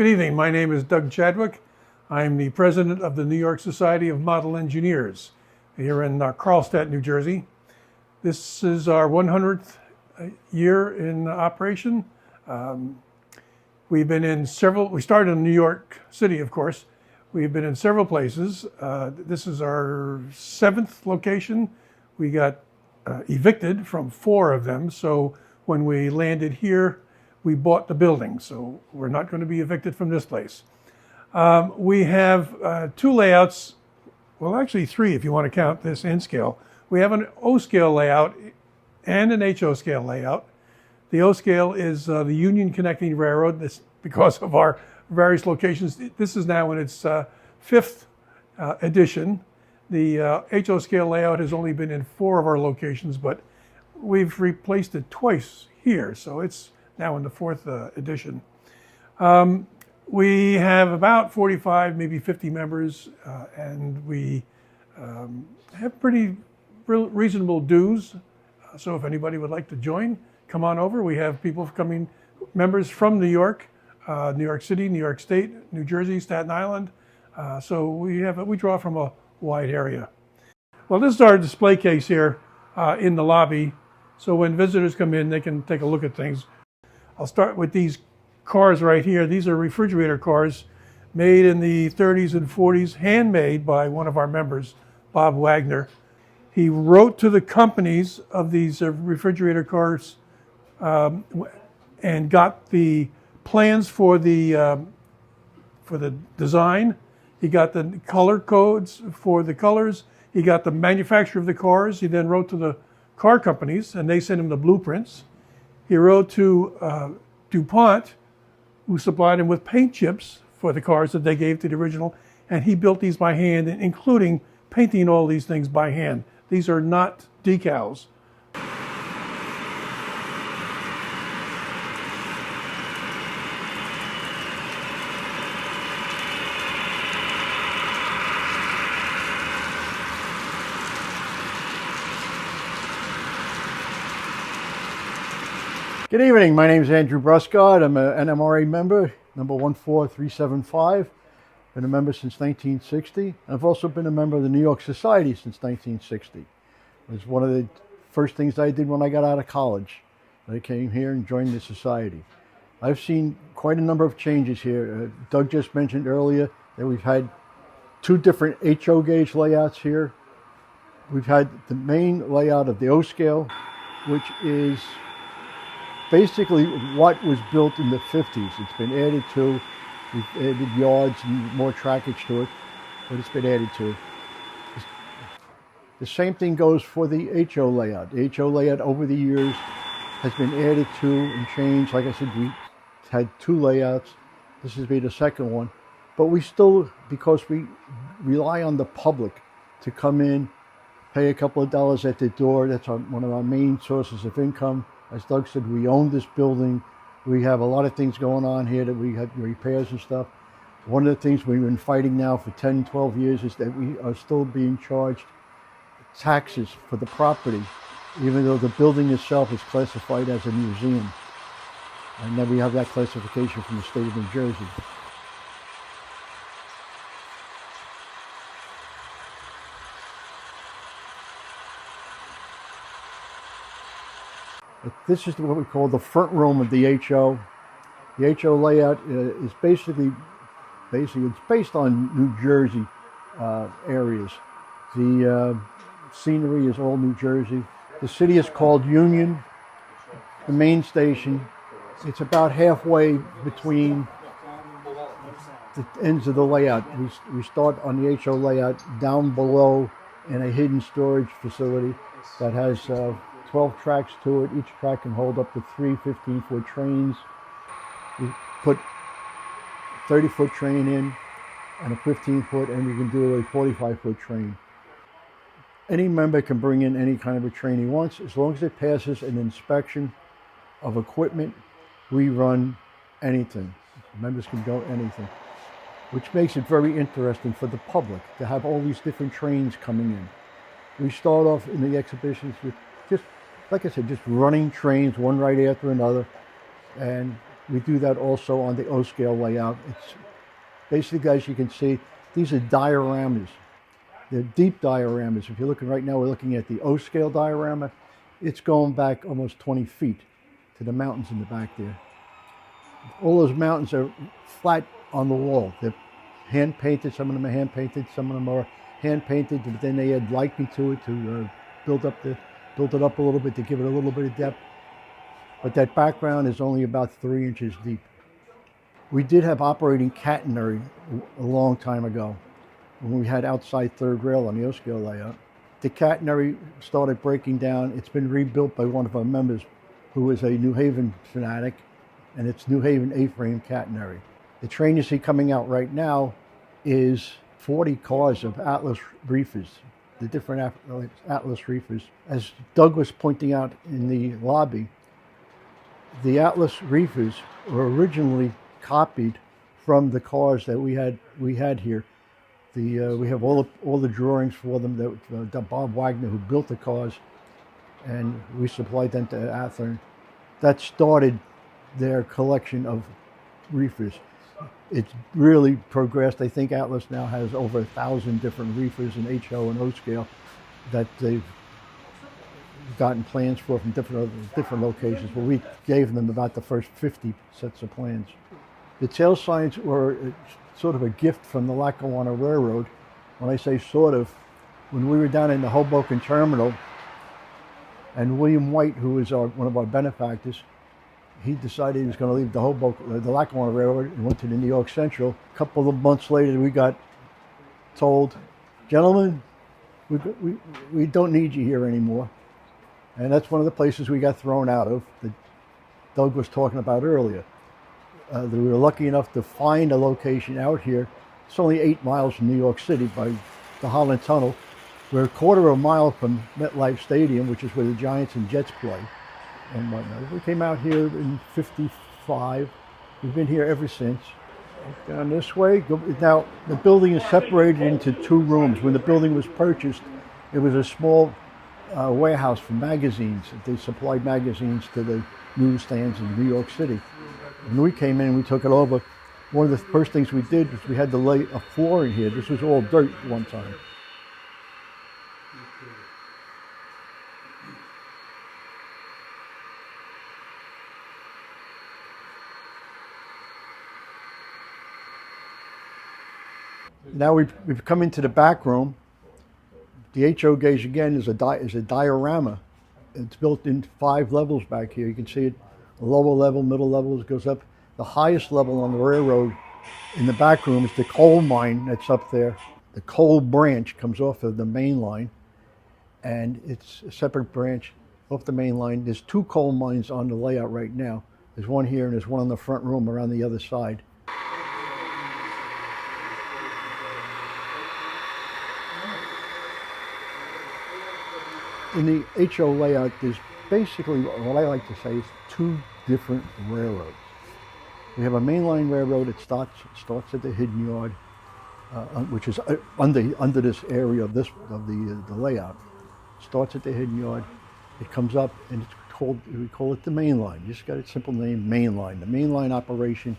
Good evening. My name is Doug Chadwick. I'm the president of the New York Society of Model Engineers here in Carlstadt, New Jersey. This is our 100th year in operation. We've been in several, we started in New York City, of course. We've been in several places. This is our 7th location. We got evicted from 4 of them. So when we landed here, we bought the building. So we're not going to be evicted from this place. We have 2 layouts, well, actually 3 if you want to count this N scale. We have an O scale layout and an HO scale layout. The O scale is the Union Connecting Railroad. This, because of our various locations, this is now in its 5th edition. The HO scale layout has only been in 4 of our locations, but we've replaced it twice here, so it's now in the 4th edition. We have about 45, maybe 50 members, and we have pretty reasonable dues. So if anybody would like to join, come on over. We have people coming, members from New York City, New York State, New Jersey, Staten Island. So we draw from a wide area. Well, this is our display case here in the lobby. So when visitors come in, they can take a look at things. I'll start with these cars right here. These are refrigerator cars made in the 30s and 40s, handmade by one of our members, Bob Wagner. He wrote to the companies of these refrigerator cars and got the plans for the design. He got the color codes for the colors. He got the manufacturer of the cars. He then wrote to the car companies, and they sent him the blueprints. He wrote to DuPont, who supplied him with paint chips for the cars that they gave to the original, and he built these by hand, including painting all these things by hand. These are not decals. Good evening, my name is Andrew Bruscott. I'm an NMRA member, number 14375. Been a member since 1960. I've also been a member of the New York Society since 1960. It was one of the first things I did when I got out of college. I came here and joined the society. I've seen quite a number of changes here. Doug just mentioned earlier that we've had 2 different HO gauge layouts here. We've had the main layout of the O scale, which is basically what was built in the 50s. It's been added to. We've added yards and more trackage to it, but it's been added to. The same thing goes for the HO layout. The HO layout over the years has been added to and changed. Like I said, we had 2 layouts. This has been the 2nd one. But we still, because we rely on the public to come in, pay a couple of dollars at the door. That's one of our main sources of income. As Doug said, we own this building. We have a lot of things going on here that we have repairs and stuff. One of the things we've been fighting now for 10, 12 years is that we are still being charged taxes for the property, even though the building itself is classified as a museum. And then we have that classification from the state of New Jersey. This is what we call the front room of the HO. The HO layout is basically it's based on New Jersey areas. The scenery is all New Jersey. The city is called Union. The main station, it's about halfway between the ends of the layout. We start on the HO layout down below in a hidden storage facility that has 12 tracks to it. Each track can hold up to 3 15-foot trains. We put 30-foot train in and a 15-foot, and we can do a 45-foot train. Any member can bring in any kind of a train he wants, as long as it passes an inspection of equipment. We run anything. Members can go anything, which makes it very interesting for the public to have all these different trains coming in. We start off in the exhibitions with just, like I said, just running trains one right after another, and We do that also on the O-scale layout. It's basically, as you can see, these are dioramas. They're deep dioramas. If you're looking right now, we're looking at the O-scale diorama. It's going back almost 20 feet to the mountains in the back there. All those mountains are flat on the wall. They're hand painted. Some of them are hand painted. Some of them are hand painted, but then they add lighting to it to build it up a little bit to give it a little bit of depth. But that background is only about 3 inches deep. We did have operating catenary a long time ago when we had outside third rail on the O-scale layout. The catenary started breaking down. It's been rebuilt by one of our members who is a New Haven fanatic, and it's New Haven A-frame catenary. The train you see coming out right now is 40 cars of Atlas reefers, the different Atlas reefers. As Doug was pointing out in the lobby, the Atlas reefers were originally copied from the cars that we had here. We have all the drawings for them that Bob Wagner, who built the cars, and we supplied them to Athearn. That started their collection of reefers. It's really progressed. I think Atlas now has over 1,000 different reefers in HO and O scale that they've gotten plans for from different locations. But we gave them about the first 50 sets of plans. The tail signs were sort of a gift from the Lackawanna Railroad. When I say sort of, when we were down in the Hoboken terminal, and William White, who is one of our benefactors, he decided he was going to leave the Lackawanna Railroad and went to the New York Central. A couple of months later, we got told, gentlemen, we don't need you here anymore. And that's one of the places we got thrown out of that Doug was talking about earlier. We were lucky enough to find a location out here. It's only 8 miles from New York City by the Holland Tunnel. We're a quarter of a mile from MetLife Stadium, which is where the Giants and Jets play and whatnot. We came out here in '55. We've been here ever since. Down this way. Now, the building is separated into 2 rooms. When the building was purchased, it was a small warehouse for magazines. They supplied magazines to the newsstands in New York City. When we came in, we took it over. One of the first things we did was we had to lay a floor in here. This was all dirt one time. Now we've come into the back room. The HO gauge again is a diorama. It's built in 5 levels back here. You can see it, a lower level, middle level, it goes up. The highest level on the railroad in the back room is the coal mine that's up there. The coal branch comes off of the main line, and it's a separate branch off the main line. There's 2 coal mines on the layout right now. There's one here and there's one in the front room around the other side. In the HO layout, there's basically, what I like to say, is 2 different railroads. We have a mainline railroad that starts at the Hidden Yard, which is under this area of the layout. Starts at the Hidden Yard. It comes up, and we call it the main line. Just got a simple name, main line. The main line operation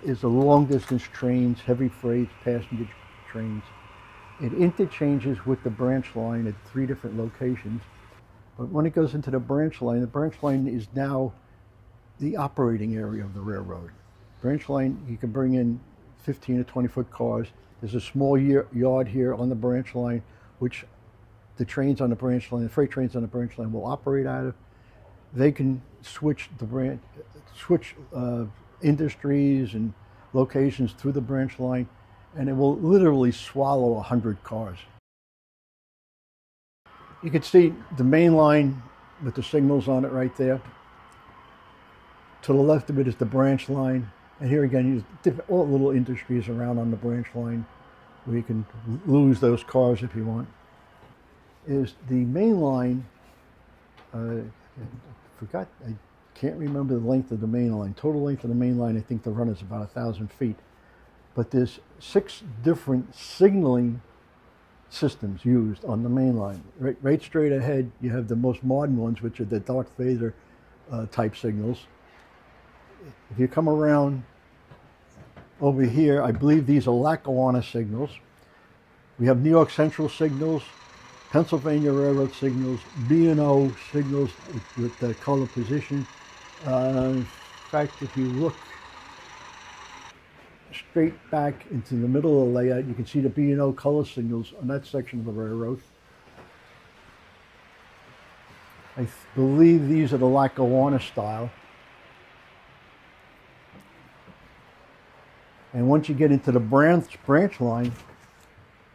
is the long distance trains, heavy freight, passenger trains. It interchanges with the branch line at 3 different locations. But when it goes into the branch line is now the operating area of the railroad. Branch line, you can bring in 15 or 20-foot cars. There's a small yard here on the branch line, which the trains on the branch line, the freight trains on the branch line will operate out of. They can switch industries and locations through the branch line, and it will literally swallow 100 cars. You can see the main line with the signals on it right there. To the left of it is the branch line, and here again, all little industries around on the branch line where you can lose those cars if you want. Is the main line, I can't remember the length of the main line. Total length of the main line, I think the run is about 1,000 feet. But there's 6 different signaling systems used on the main line. Right straight ahead, you have the most modern ones, which are the Darth Vader type signals. if you come around over here, I believe these are Lackawanna signals. We have New York Central signals, Pennsylvania Railroad signals, B&O signals with the color position. In fact, if you look straight back into the middle of the layout, you can see the B&O color signals on that section of the railroad. I believe these are the Lackawanna style. And once you get into the branch line,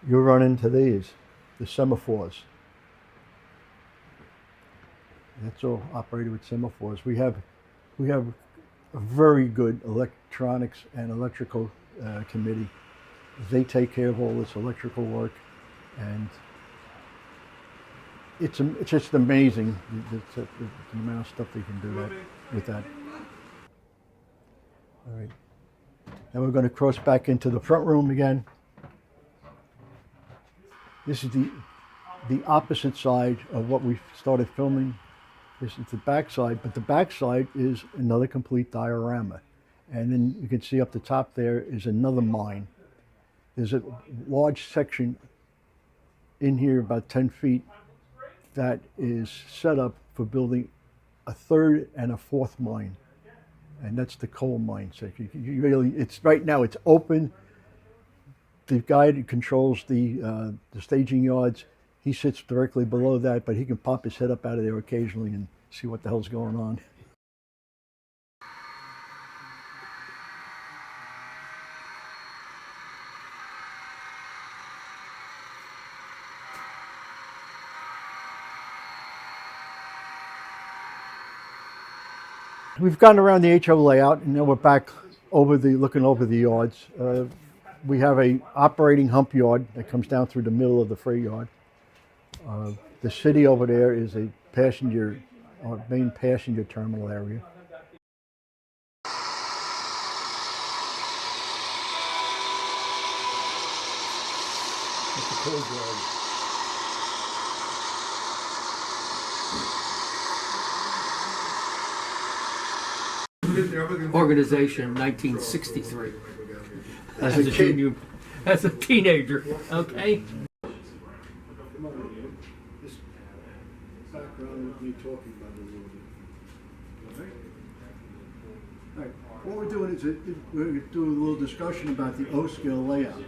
you'll run into these, the semaphores. That's all operated with semaphores. We have a very good electronics and electrical committee. They take care of all this electrical work, and it's just amazing the amount of stuff they can do with that. All right. Now we're going to cross back into the front room again. This is the opposite side of what we started filming. This is the back side, but the back side is another complete diorama. And then you can see up the top there is another mine. There's a large section in here, about 10 feet, that is set up for building a third and a fourth mine. And that's the coal mine section. Right now it's open. The guy that controls the staging yards, he sits directly below that, but he can pop his head up out of there occasionally and see what the hell's going on. We've gotten around the HO layout, and now we're back looking over the yards. We have a operating hump yard that comes down through the middle of the freight yard. The city over there is a main passenger terminal area. That's the coal yard. Organization 1963 as a junior, as a teenager. Okay. Come over here. This background with me talking about it a little bit. All right. What we're doing is we're doing a little discussion about the O-scale layout.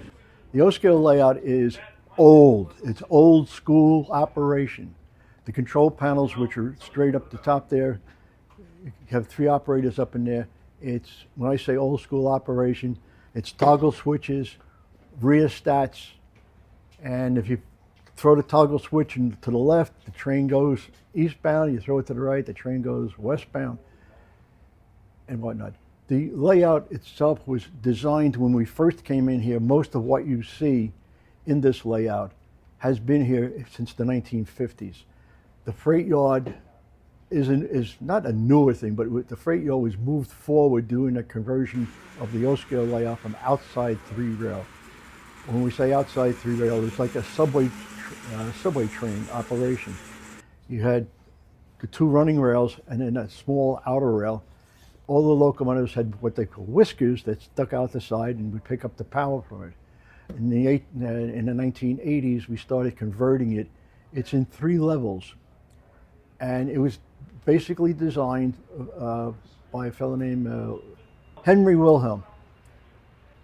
The O-scale layout is old. It's old school operation. The control panels, which are straight up the top there, you have 3 operators up in there. It's, when I say old school operation, it's toggle switches, rheostats, and if you throw the toggle switch to the left, the train goes eastbound. You throw it to the right, the train goes westbound, and whatnot. The layout itself was designed when we first came in here. Most of what you see in this layout has been here since the 1950s. The freight yard is not a newer thing, but the freight yard was moved forward doing the conversion of the O-scale layout from outside 3-rail. When we say outside 3-rail, it's like a subway train operation. You had the 2 running rails and then a small outer rail. All the locomotives had what they call whiskers that stuck out the side and would pick up the power from it. In the 1980s, we started converting it. It's in 3 levels. And it was basically designed by a fellow named Henry Wilhelm.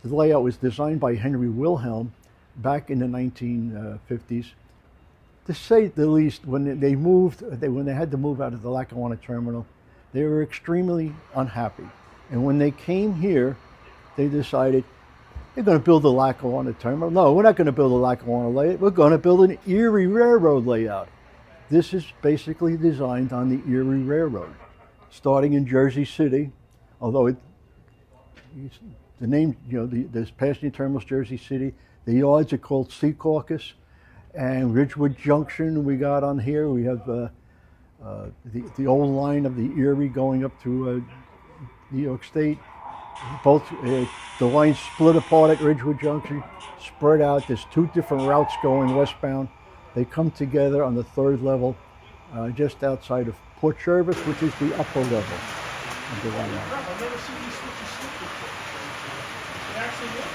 The layout was designed by Henry Wilhelm back in the 1950s. To say the least, when they had to move out of the Lackawanna terminal, they were extremely unhappy. And when they came here, they decided, they're going to build a Lackawanna terminal. No, we're not going to build a Lackawanna layout. We're going to build an Erie Railroad layout. This is basically designed on the Erie Railroad, starting in Jersey City, although the name, this passenger terminal's Jersey City. The yards are called Secaucus and Ridgewood Junction. We got on here. We have the old line of the Erie going up through New York State. Both the lines split apart at Ridgewood Junction, spread out. There's 2 different routes going westbound. They come together on the 3rd level, just outside of Port Jervis, which is the upper level. of the layout. I've never seen these switches slip before. They actually work.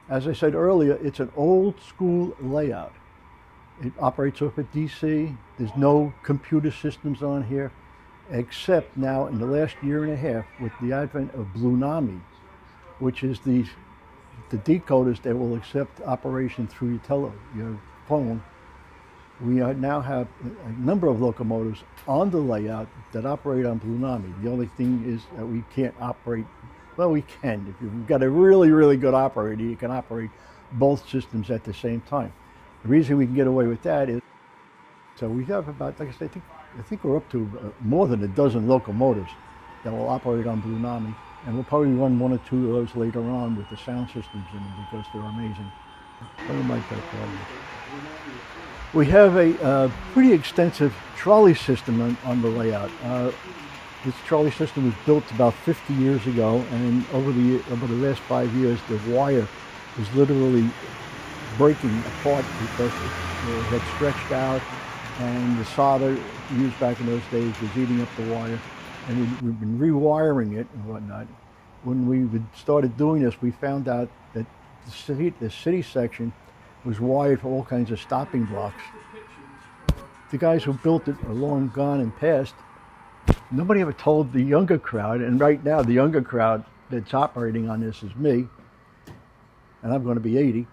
As I said earlier, it's an old school layout. It operates off of DC. There's no computer systems on here, except now in the last year and a half with the advent of Bluenami, which is the decoders that will accept operation through your phone. We now have a number of locomotives on the layout that operate on Bluenami. The only thing is that we can't operate. Well, we can. If you've got a really, really good operator, you can operate both systems at the same time. The reason we can get away with that is, so we have about, like I said, I think we're up to more than a dozen locomotives that will operate on Bluenami, and we'll probably run one or two of those later on with the sound systems in them because they're amazing. We have a pretty extensive trolley system on the layout. This trolley system was built about 50 years ago, and over the last 5 years, the wire was literally breaking apart because it had stretched out, and the solder used back in those days was eating up the wire. And we've been rewiring it and whatnot. When we started doing this, we found out that the city section was wired for all kinds of stopping blocks. The guys who built it are long gone and past. Nobody ever told the younger crowd, and right now the younger crowd that's operating on this is me, and I'm going to be 80.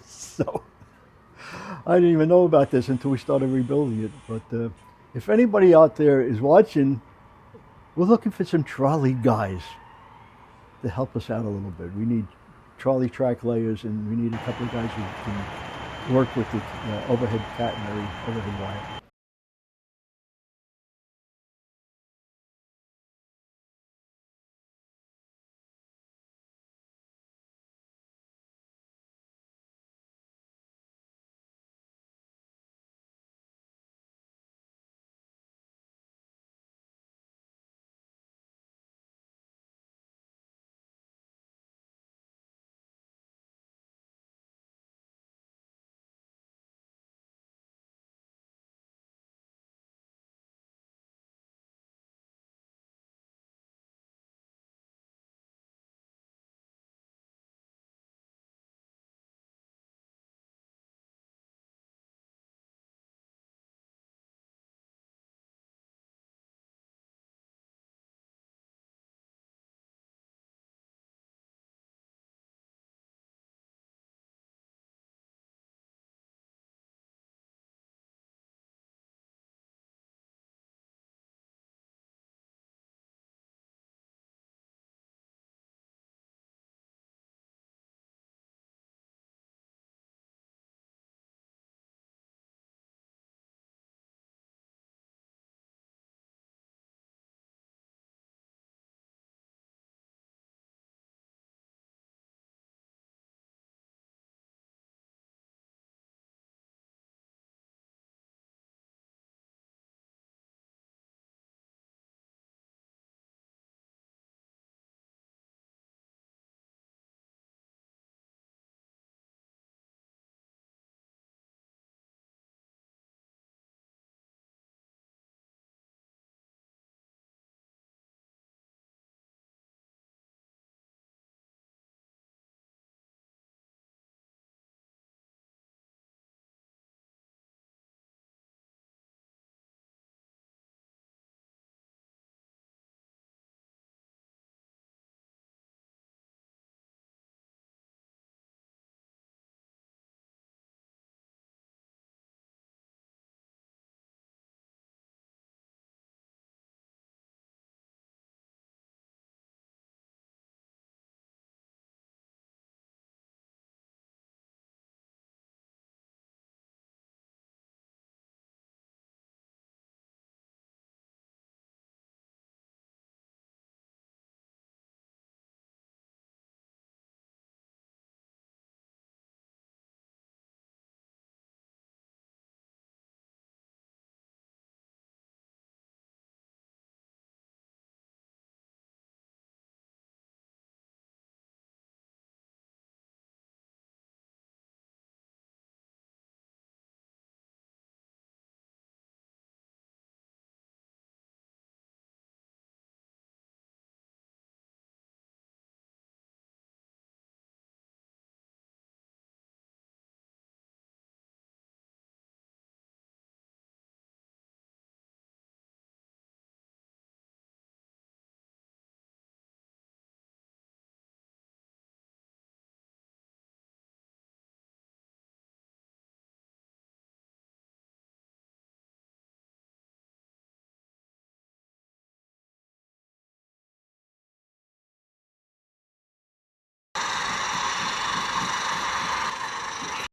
So I didn't even know about this until we started rebuilding it. But if anybody out there is watching, we're looking for some trolley guys to help us out a little bit. We need trolley track layers, and we need a couple of guys who can work with the overhead catenary, overhead wire.